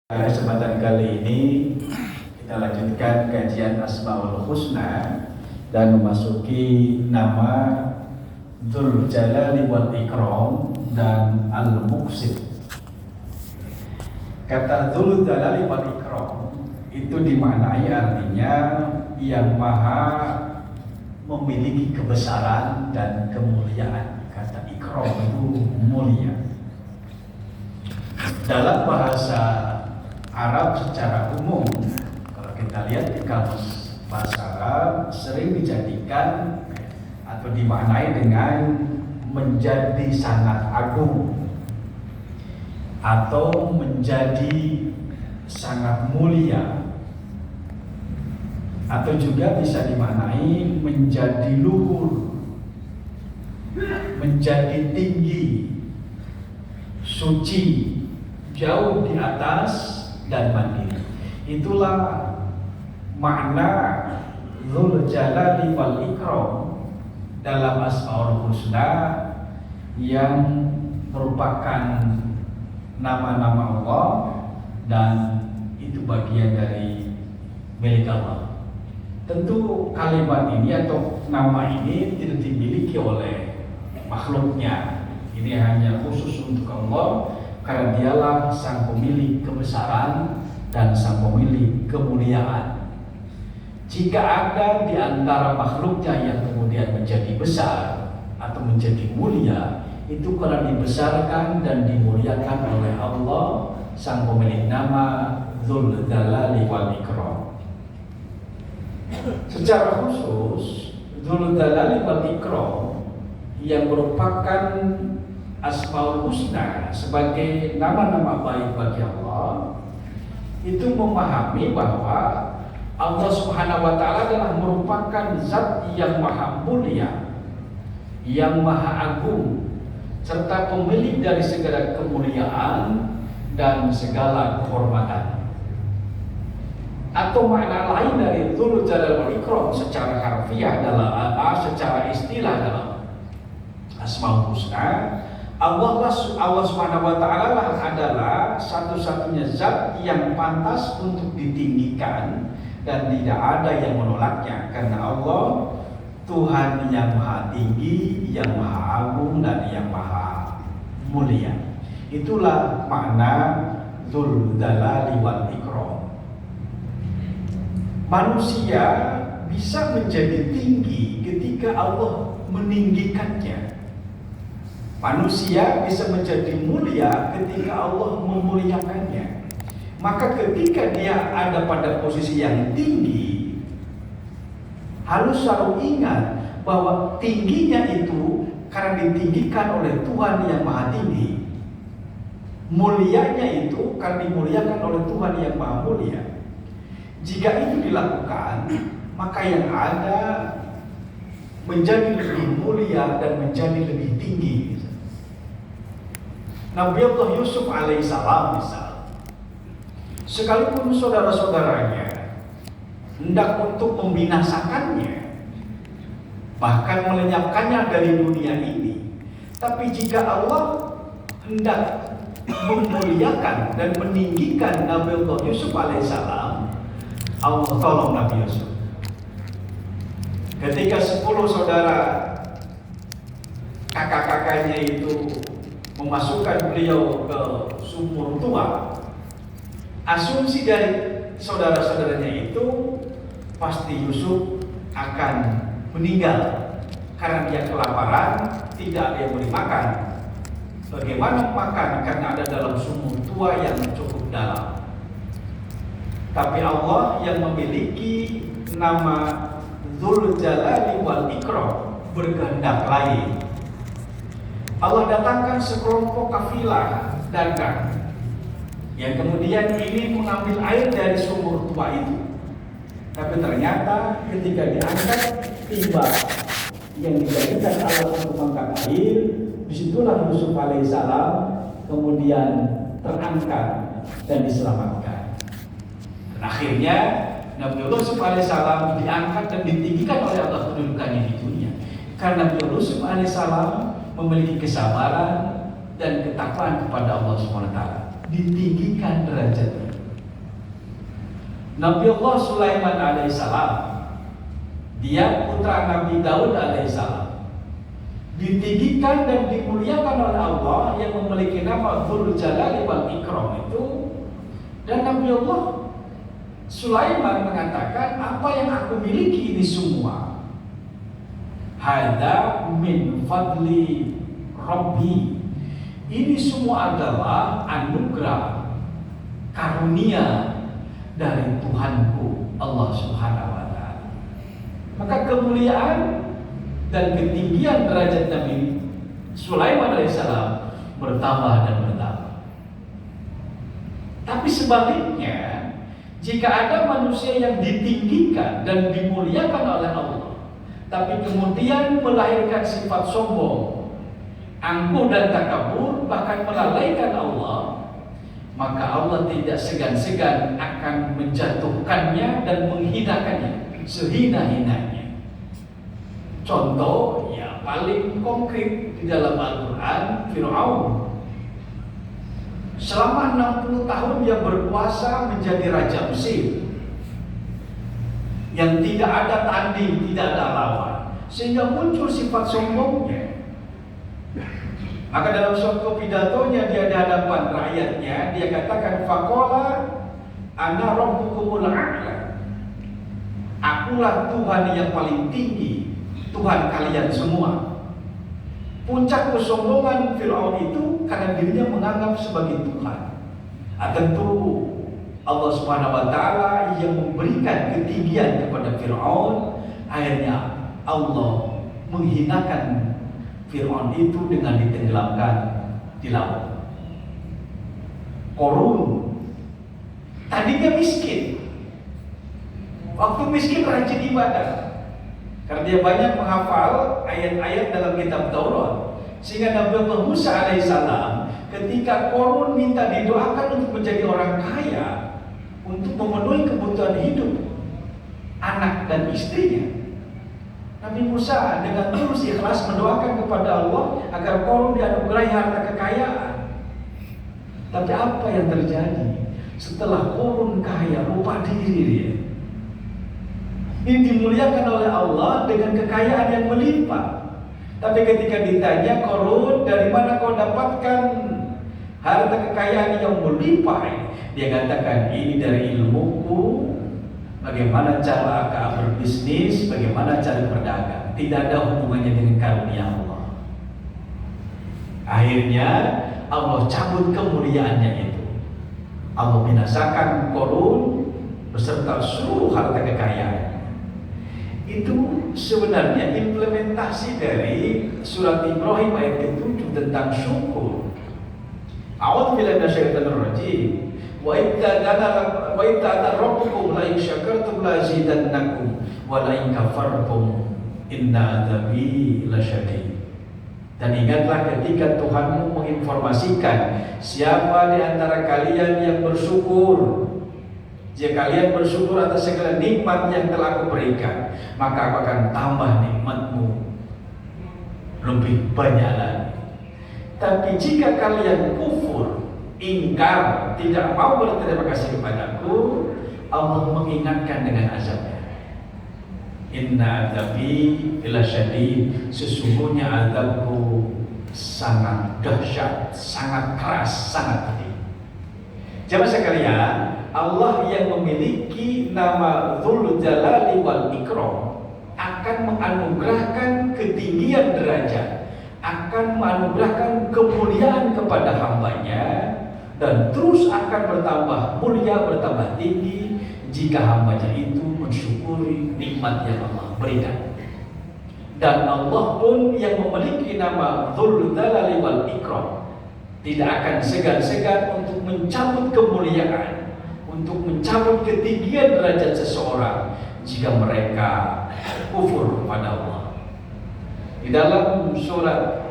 Pada kesempatan kali ini kita lanjutkan kajian Asmaul Husna dan memasuki nama Dzul Jalali wal Ikram dan Al-Muqsit. Kata Dzul Jalali wal Ikram itu dimaknai artinya yang maha memiliki kebesaran dan kemuliaan. Kata Ikram itu mulia. Dalam bahasa Arab secara umum, kalau kita lihat di kamus bahasa Arab sering dijadikan atau dimaknai dengan menjadi sangat agung atau menjadi sangat mulia, atau juga bisa dimaknai menjadi luhur, menjadi tinggi, suci, jauh di atas dan mandiri. Itulah makna Dzul Jalali wal Ikram dalam Asmaul Husna yang merupakan nama-nama Allah dan itu bagian dari milik Allah. Tentu kalimat ini atau nama ini tidak dimiliki oleh makhluknya. Ini hanya khusus untuk Allah, karena dialah sang pemilik kebesaran dan sang pemilik kemuliaan. Jika ada di antara makhluknya yang kemudian menjadi besar atau menjadi mulia, itu karena dibesarkan dan dimuliakan oleh Allah, sang pemilik nama Dzul Jalali wal Ikram. Secara khusus, Dzul Jalali wal Ikram yang merupakan Asmaul Husna sebagai nama-nama baik bagi Allah, itu memahami bahwa Allah Subhanahu wa Ta'ala adalah merupakan zat yang maha mulia, yang maha agung, serta pemilik dari segala kemuliaan dan segala kehormatan. Atau makna lain dari Dzul Jalali wal Ikram secara harfiah secara istilah dalam Asmaul Husna, Allah Subhanahu wa Ta'ala adalah satu-satunya zat yang pantas untuk ditinggikan dan tidak ada yang menolaknya, karena Allah Tuhan yang maha tinggi, yang maha agung dan yang maha mulia. Itulah makna Dzul Jalali wal Ikram. Manusia bisa menjadi tinggi ketika Allah meninggikannya. Manusia bisa menjadi mulia ketika Allah memuliakannya. Maka ketika dia ada pada posisi yang tinggi, harus selalu ingat bahwa tingginya itu karena ditinggikan oleh Tuhan yang maha tinggi. Mulianya itu karena dimuliakan oleh Tuhan yang maha mulia. Jika itu dilakukan, maka yang ada menjadi lebih mulia dan menjadi lebih tinggi. Nabi Allah Yusuf alaihissalam misal, sekalipun saudara-saudaranya hendak untuk membinasakannya, bahkan melenyapkannya dari dunia ini, tapi jika Allah hendak memuliakan dan meninggikan Nabi Allah Yusuf alaihissalam, Allah tolong Nabi Yusuf. Ketika 10 saudara kakak-kakaknya itu memasukkan beliau ke sumur tua, asumsi dari saudara-saudaranya itu pasti Yusuf akan meninggal karena dia kelaparan, tidak ada yang boleh makan. Bagaimana makan karena ada dalam sumur tua yang cukup dalam. Tapi Allah yang memiliki nama Dzul Jalali wal Ikram berkehendak lain. Allah datangkan sekelompok kafilah dagang yang kemudian ini mengambil air dari sumur tua itu. Tapi ternyata ketika diangkat timba yang dijadikan alat untuk mengangkat air, disitulah Yusuf alaihissalam kemudian terangkat dan diselamatkan. Dan akhirnya Nabi Yusuf alaihissalam diangkat dan ditinggikan oleh Allah kedudukannya di dunia. Karena Nabi Yusuf alaihissalam memiliki kesabaran dan ketakwaan kepada Allah SWT, ditinggikan derajatnya. Nabi Allah Sulaiman alaihissalam, dia putra Nabi Daud alaihissalam, ditinggikan dan dimuliakan oleh Allah yang memiliki nama Dzul Jalali wal Ikram itu. Dan Nabi Allah Sulaiman mengatakan, apa yang aku miliki ini semua hada min fadli Rabbi, ini semua adalah anugerah karunia dari Tuhanku Allah Subhanahu wa Ta'ala. Maka kemuliaan dan ketinggian derajat Nabi Sulaiman alaihissalam bertambah dan bertambah. Tapi sebaliknya, jika ada manusia yang ditinggikan dan dimuliakan oleh Allah, tapi kemudian melahirkan sifat sombong, angkuh dan takabur, bahkan melalaikan Allah, maka Allah tidak segan-segan akan menjatuhkannya dan menghinakannya sehina-hinanya. Contoh yang paling konkret di dalam Al-Quran, Fir'aun. Selama 60 tahun dia berkuasa menjadi Raja Mesir, yang tidak ada tanding, tidak ada lawan, sehingga muncul sifat sombongnya. Maka dalam suatu pidatonya dia di hadapan rakyatnya, dia katakan, faqala ana rabbukumul a'la, akulah Tuhan yang paling tinggi, Tuhan kalian semua. Puncak kesombongan Fir'aun itu karena dirinya menganggap sebagai Tuhan. Tentu Allah Subhanahu wa Ta'ala yang memberikan ketinggian kepada Fir'aun, akhirnya Allah menghinakan Fir'aun itu dengan ditenggelamkan di laut. Qarun tadinya miskin, waktu miskin rajin ibadah, karena dia banyak menghafal ayat-ayat dalam kitab Taurat, sehingga Nabi Allah Musa alaihissalam ketika Qarun minta didoakan untuk menjadi orang kaya, untuk memenuhi kebutuhan hidup anak dan istrinya, Nabi Musa dengan tulus ikhlas mendoakan kepada Allah agar Qarun dianugerahi harta kekayaan. Tapi apa yang terjadi setelah Qarun kaya, lupa diri dia. Ini dimuliakan oleh Allah dengan kekayaan yang melimpah. Tapi ketika ditanya, Qarun, dari mana kau dapatkan harta kekayaan yang melimpah ini? Dia katakan, ini dari ilmuku, bagaimana cara aku berbisnis, bagaimana cara berdagang. Tidak ada hubungannya dengan karunia Allah. Akhirnya Allah cabut kemuliaannya itu. Allah binasakan Qarun beserta seluruh harta kekayaan. Itu sebenarnya implementasi dari surat Ibrahim ayat ke-7 tentang syukur. A'udzu billahi minasyaitonir rajim. Wa idza rabbukum la in syakartum la azidannakum wa la in kafartum inna adzabi lasyadid. Dan ingatlah ketika Tuhanmu menginformasikan siapa di antara kalian yang bersyukur. Jika kalian bersyukur atas segala nikmat yang telah aku berikan, maka aku akan tambah nikmatmu lebih banyak lagi. Tapi jika kalian kufur, ingkar, tidak mau berterima kasih kepadaku, Allah mengingatkan dengan azabnya. Inna adzabi lasyadid, sesungguhnya azabku sangat dahsyat, sangat keras, sangat pedih. Jemaah sekalian, Allah yang memiliki nama Dzul Jalali wal Ikram akan menganugerahkan ketinggian derajat, akan menganugerahkan kemuliaan kepada hambanya, dan terus akan bertambah mulia, bertambah tinggi jika hambanya itu mensyukuri nikmat yang Allah berikan. Dan Allah pun yang memiliki nama Dzul Jalali wal Ikram tidak akan segan-segan untuk mencabut kemuliaan, untuk mencabut ketinggian derajat seseorang jika mereka kufur kepada Allah. Di dalam surat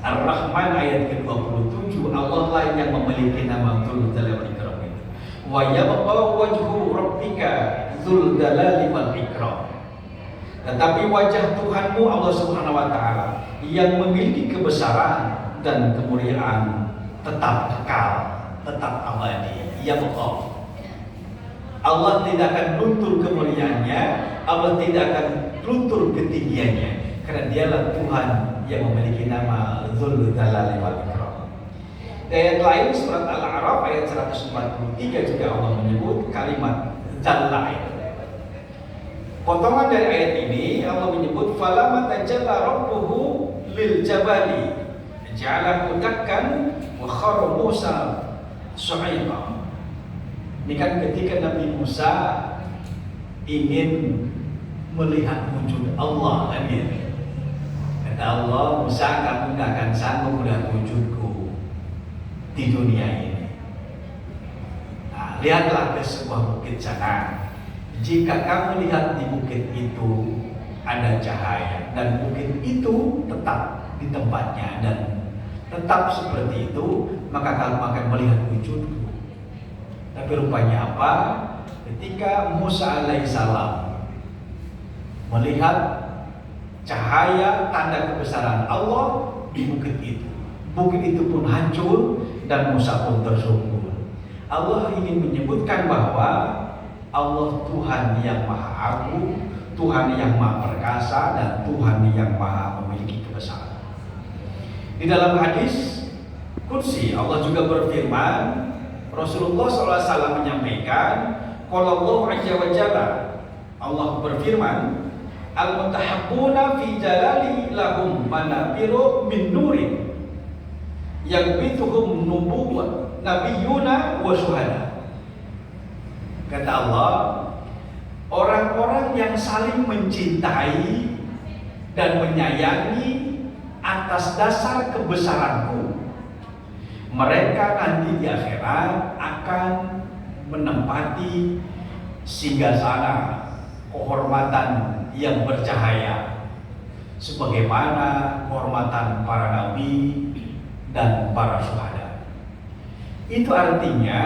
Ar-Rahman ayat ke-27, Allah lah yang memiliki nama Dzul Jalali wal Ikram itu. Wa yabqa wajhu rabbika Dzul Jalali wal Ikram. Tetapi wajah Tuhanmu Allah Subhanahu wa Ta'ala yang memiliki kebesaran dan kemuliaan tetap kekal, tetap abadi. Ya Allah. Allah tidak akan luntur kemuliaannya, Allah tidak akan luntur ketinggiannya, karena dialah Tuhan yang memiliki nama Dzul Jalali wal Ikram. Ayat lain surat Al-A'raf ayat 143 juga Allah menyebut kalimat Jalla. Potongan dari ayat ini Allah menyebut falamma tajalla rabbuhu lil jabali ja'alahu dakkan wa kharra Musa su'iqa. Ini kan ketika Nabi Musa ingin melihat wujud Allah kan ya. Kata Allah, Musa, kamu tidak akan sanggup melihat wujudku di dunia ini. Nah, lihatlah ke sebuah bukit sana. Jika kamu lihat di bukit itu ada cahaya dan bukit itu tetap di tempatnya dan tetap seperti itu, maka kamu akan melihat wujudku. Tapi rupanya apa? Ketika Musa alaihissalam melihat cahaya tanda kebesaran Allah di bukit itu pun hancur dan Musa pun tersungkur. Allah ingin menyebutkan bahwa Allah Tuhan yang Maha Agung, Tuhan yang Maha Perkasa, dan Tuhan yang Maha memiliki kebesaran. Di dalam hadis Qudsi Allah juga berfirman, Rasulullah SAW menyampaikan, qala Allah azza wa jalla, Allah berfirman, al-mutahabbuna fi jalali lahum manabiru min nurin yaghbituhum nubuwwah nabiyyuna wa syuhada. Kata Allah, orang-orang yang saling mencintai dan menyayangi atas dasar kebesaranku, mereka nanti di akhirat akan menempati singgasana kehormatan yang bercahaya sebagaimana kehormatan para nabi dan para syuhada. Itu artinya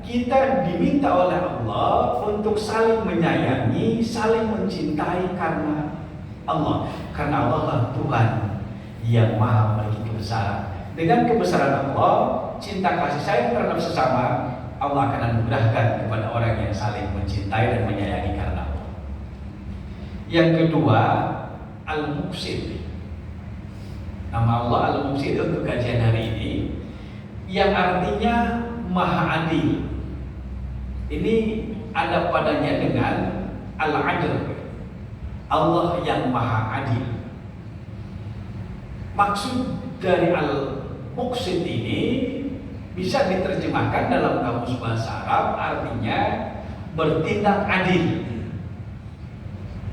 kita diminta oleh Allah untuk saling menyayangi, saling mencintai karena Allah. Karena Allah lah Tuhan yang Maha memiliki kebesaran. Dengan kebesaran Allah, cinta kasih sayang terhadap sesama, Allah akan anugerahkan kepada orang yang saling mencintai dan menyayangi karena Allah. Yang kedua, Al-Muqsit. Nama Allah Al-Muqsit untuk kajian hari ini, yang artinya Maha Adil. Ini ada padanya dengan Al-Adl, Allah yang Maha Adil. Maksud dari Al-Muqsit ini bisa diterjemahkan dalam kamus bahasa Arab, artinya bertindak adil.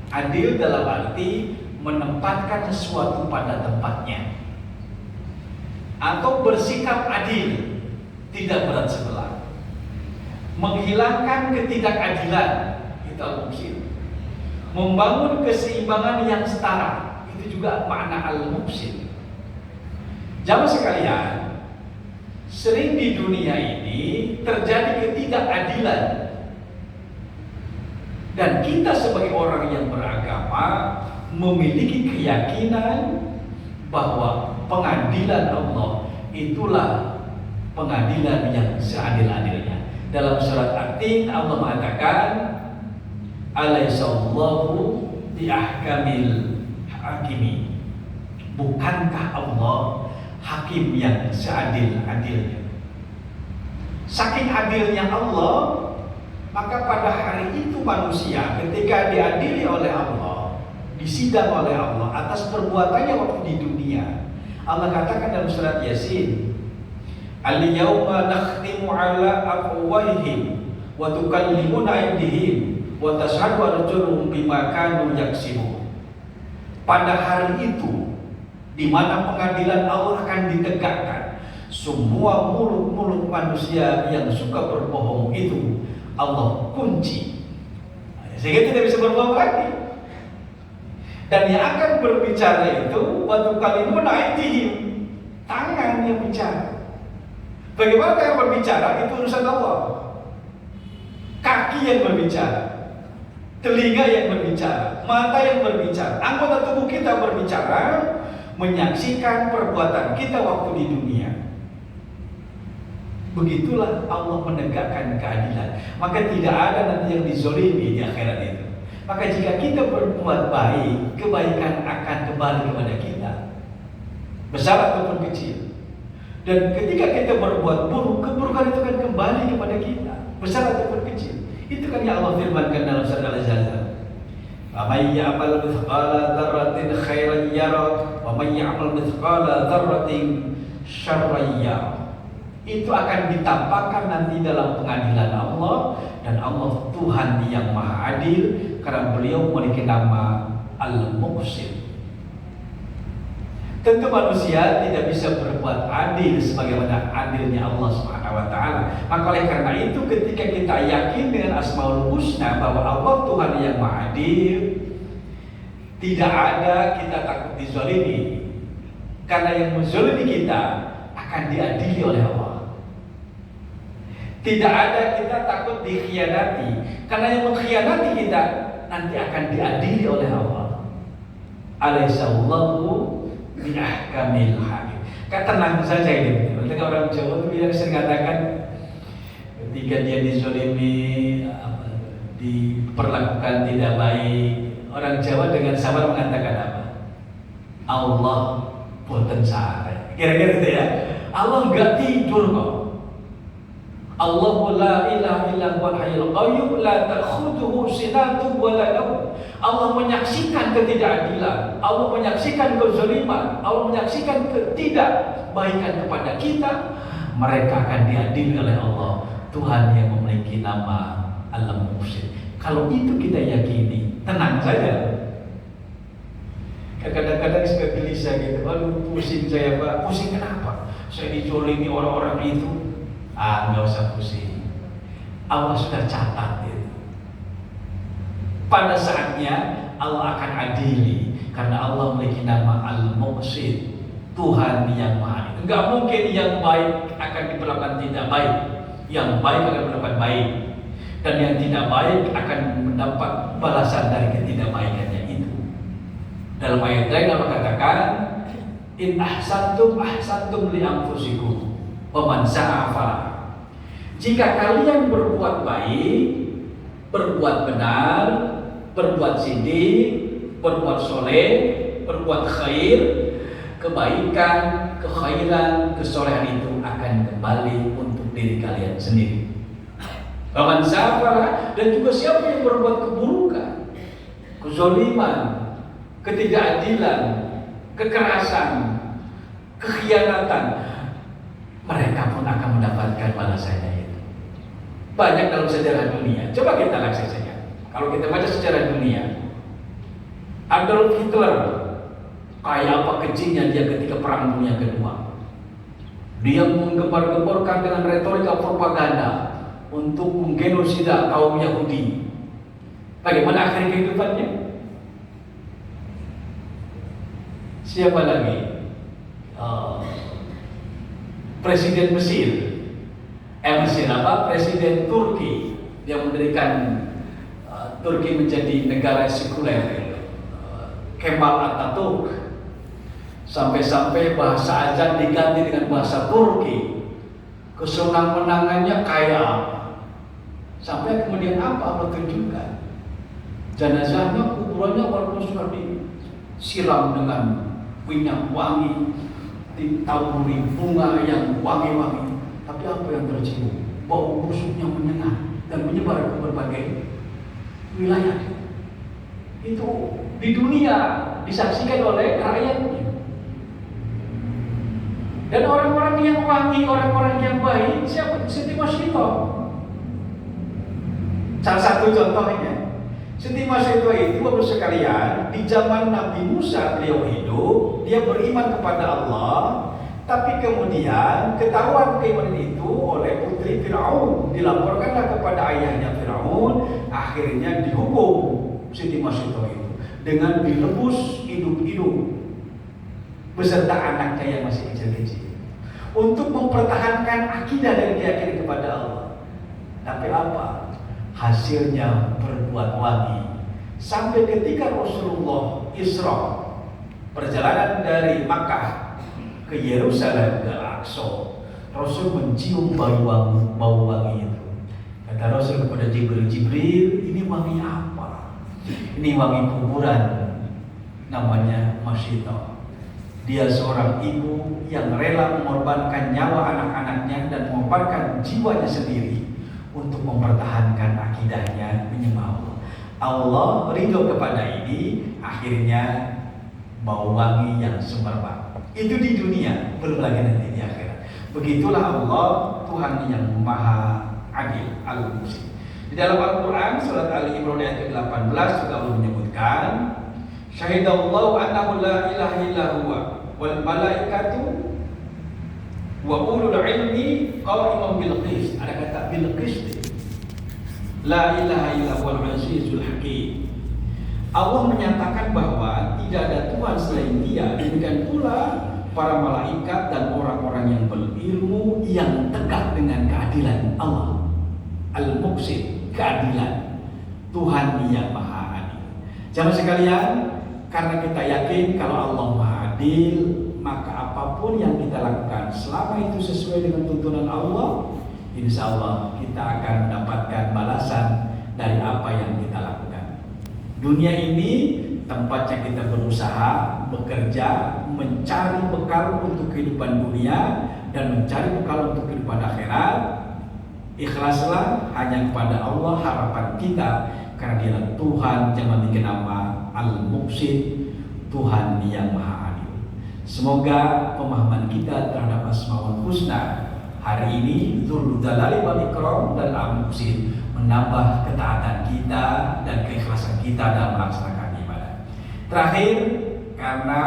Adil dalam arti menempatkan sesuatu pada tempatnya, atau bersikap adil, tidak berat sebelah, menghilangkan ketidakadilan, itu Al-Muqsit. Membangun keseimbangan yang setara, itu juga makna Al-Muqsit. Jamaah sekalian, sering di dunia ini terjadi ketidakadilan, dan kita sebagai orang yang beragama memiliki keyakinan bahwa pengadilan Allah itulah pengadilan yang seadil-adilnya. Dalam surat At-Tin Allah mengatakan, alaihissallahu biahkamil hakimi. Bukankah Allah hakim yang seadil-adilnya? Saking adilnya Allah, maka pada hari itu manusia ketika diadili oleh Allah, disidang oleh Allah atas perbuatannya waktu di dunia, Allah katakan dalam surat Yasin, al-yawma nakhtimu ala afwahihim wa tukallimuna aydihim wa tashhadu arjuluhum bima kanu yaksibun. Pada hari itu di mana pengadilan Allah akan ditegakkan, semua mulut-mulut manusia yang suka berbohong itu Allah kunci, sehingga tidak bisa berbohong lagi. Dan yang akan berbicara itu waktu kalimun aydihim, tangan yang bicara. Bagaimana yang berbicara itu urusan Allah. Kaki yang berbicara, telinga yang berbicara, mata yang berbicara, anggota tubuh kita berbicara, menyaksikan perbuatan kita waktu di dunia. Begitulah Allah menegakkan keadilan. Maka tidak ada nanti yang dizolimi di akhirat itu. Maka jika kita berbuat baik, kebaikan akan kembali kepada kita, besar ataupun kecil. Dan ketika kita berbuat buruk, keburukan itu akan kembali kepada kita, besar ataupun kecil. Itu kan yang Allah firmankan dalam surat Al-Zalzal. وَمَنْ يَعْمَلْ مِثْقَالَ ذَرَّةٍ خَيْرًا يَرَهُ وَمَنْ يَعْمَلْ مِثْقَالَ ذَرَّةٍ شَرًّا يَرَهُ. Itu akan ditampakkan nanti dalam pengadilan Allah, dan Allah Tuhan yang Maha Adil karena Beliau memiliki nama Al-Muqsit. Tentu manusia tidak bisa berbuat adil sebagaimana adilnya Allah Subhanahu wa taala. Maka oleh karena itu ketika kita yakin dengan Asmaul Husna bahwa Allah Tuhan yang Maha Adil, tidak ada kita takut dizalimi. Karena yang menzalimi kita akan diadili oleh Allah. Tidak ada kita takut dikhianati, karena yang mengkhianati kita nanti akan diadili oleh Allah. Alaihissallahu bi'ahkamil hakim. Tenang saja ini. Ketika orang Jawa itu yang sering katakan ketika dia dizalimi, diperlakukan tidak baik, orang Jawa dengan sabar mengatakan apa? Allah boten sare. Kira-kira gitu ya. Allah enggak tidur kok. Allahu la ilaha illa huwal hayyul qayyum la ta'khudhuhu sinatun wa la nawm. Allah menyaksikan ketidakadilan, Allah menyaksikan kezaliman, Allah menyaksikan ketidakbaikan kepada kita. Mereka akan diadili oleh Allah, Tuhan yang memiliki nama Al-Muqsit. Kalau itu kita yakini, tenang saja. Kadang-kadang suka gelisah gitu, aduh pusing saya Pak. Pusing kenapa? Saya dizalimi orang-orang itu. Nggak usah pusing. Allah sudah catat itu. Pada saatnya Allah akan adili, karena Allah memiliki nama Al-Muqsit, Tuhan yang Maha Adil. Enggak mungkin yang baik akan diperlakukan tidak baik, yang baik akan diperlakukan baik, dan yang tidak baik akan mendapat balasan dari ketidakbaikannya itu. Dalam ayat lain Allah katakan, in ahsantum ahsantum li anfusikum wa man sa'a falah. Jika kalian berbuat baik, berbuat benar, berbuat sidik, berbuat soleh, berbuat khair, kebaikan, kekhairan, kesolehan itu akan kembali untuk diri kalian sendiri. Bahkan sabar, dan juga siapa yang berbuat keburukan, kezaliman, ketidakadilan, kekerasan, kekhianatan, mereka pun akan mendapatkan balasannya itu. Banyak dalam sejarah dunia. Coba kita lihat saja. Kalau kita baca sejarah dunia, Adolf Hitler, kayak apa kecilnya dia ketika Perang Dunia Kedua. Dia menggembar-gemborkan dengan retorika propaganda untuk menggenosida kaum Yahudi. Bagaimana akhir kehidupannya? Siapa lagi? Presiden Mesir. Presiden Turki yang mendirikan Turki menjadi negara sekuler, Kemal Atatürk. Sampai-sampai bahasa azan diganti dengan bahasa Turki. Kesenang-menangannya kaya. Sampai kemudian apa pertunjukan? Jenazahnya, kuburannya walaupun sudah disiram dengan minyak wangi, ditaburi bunga yang wangi-wangi, tapi apa yang tercium? Bau busuknya menyengat dan menyebar ke berbagai wilayah. Itu di dunia disaksikan oleh rakyatnya. Dan orang-orang yang wangi, orang-orang yang baik, siapa? Siti Masito. Salah satu contohnya, Siti Masito itu baru sekalian di zaman Nabi Musa beliau hidup, dia beriman kepada Allah. Tapi kemudian ketahuan keimanan itu oleh putri Firaun, dilaporkanlah kepada ayahnya Firaun, akhirnya dihukum Siti Masito itu dengan direbus hidup-hidup beserta anaknya yang masih kecil-kecil untuk mempertahankan akidah dan keyakinan kepada Allah. Tapi apa? Hasilnya berbuat wangi. Sampai ketika Rasulullah Isra, perjalanan dari Makkah ke Yerusalem, ke Al-Aqsa, Rasul mencium bau wangi itu. Kata Rasul kepada Jibril, Jibril, ini wangi apa? Ini wangi kuburan, namanya Masyitah. Dia seorang ibu yang rela mengorbankan nyawa anak-anaknya dan mengorbankan jiwanya sendiri untuk mempertahankan akidahnya menyembah Allah. Allah ridho kepada ini, akhirnya bau wangi yang semerbak. Itu di dunia, belum lagi nanti di akhirat. Begitulah Allah, Tuhan yang Maha Adil, Al-Muqsit. Di dalam Al-Quran surat Ali Imran ayat ke-18 juga Allah menyebutkan, Syahidallahu annahu la ilaha illa huwa wal malaikatu wa ulul ilmi qa'iman bil qist. Ada kata bil qist. La ilaha illa huwal azizul hakim. Allah menyatakan bahwa tidak ada Tuhan selain Dia. Demikian pula para malaikat dan orang-orang yang berilmu yang tegak dengan keadilan Allah. Al-Muqsit, keadilan Tuhan yang Maha Adil. Jamaah sekalian, karena kita yakin kalau Allah Maha Adil, maka apapun yang kita lakukan selama itu sesuai dengan tuntunan Allah, insya Allah kita akan mendapatkan balasan dari apa yang kita lakukan. Dunia ini tempatnya kita berusaha, bekerja, mencari bekal untuk kehidupan dunia dan mencari bekal untuk kehidupan akhirat. Ikhlaslah hanya kepada Allah harapan kita, karena Dia Tuhan yang memiliki nama Al-Muqsit, Tuhan yang Maha Adil. Semoga pemahaman kita terhadap Asmaul Husna hari ini, Dzul Jalali wal Ikram dan Al-Muqsit, menambah ketaatan kita dan keikhlasan kita dalam melaksanakan ibadah. Terakhir, karena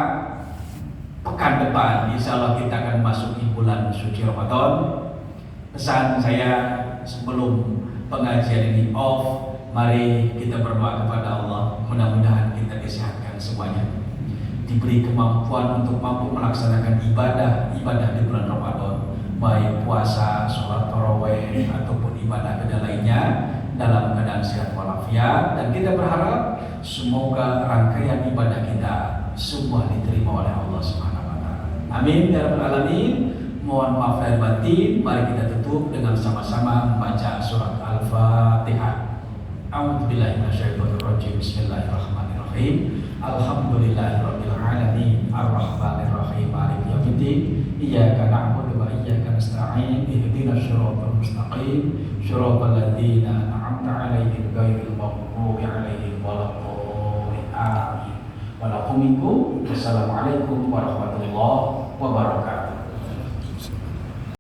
pekan depan insya Allah kita akan masuki bulan suci Ramadan, pesan saya sebelum pengajian ini off, mari kita berdoa kepada Allah, mudah-mudahan kita disehatkan semuanya, diberi kemampuan untuk mampu melaksanakan ibadah di bulan Ramadan, baik puasa, sholat tarawih ataupun ibadah lainnya dalam keadaan sehat walafiat. Dan kita berharap semoga rangkaian ibadah kita semua diterima oleh Allah Subhanahu wa taala. Amin ya rabbal alamin. Mohon maaf lahir batin. Mari kita tutup dengan sama-sama membaca surat Al-Fatihah. A'udzubillahi minasyaitonirrajim. Bismillahirrahmanirrahim. Alhamdulillahirabbil alamin. Arrahmanirrahim. Maliki yaumiddin. Iyyaka na'budu wa iyyaka nasta'in. Ihdinas shiratal mustaqim. Shiratal ladzina an'amta 'alaihim ghairil maghdubi 'alaihim waladdallin. Amin. Wassalamualaikum warahmatullahi wabarakatuh.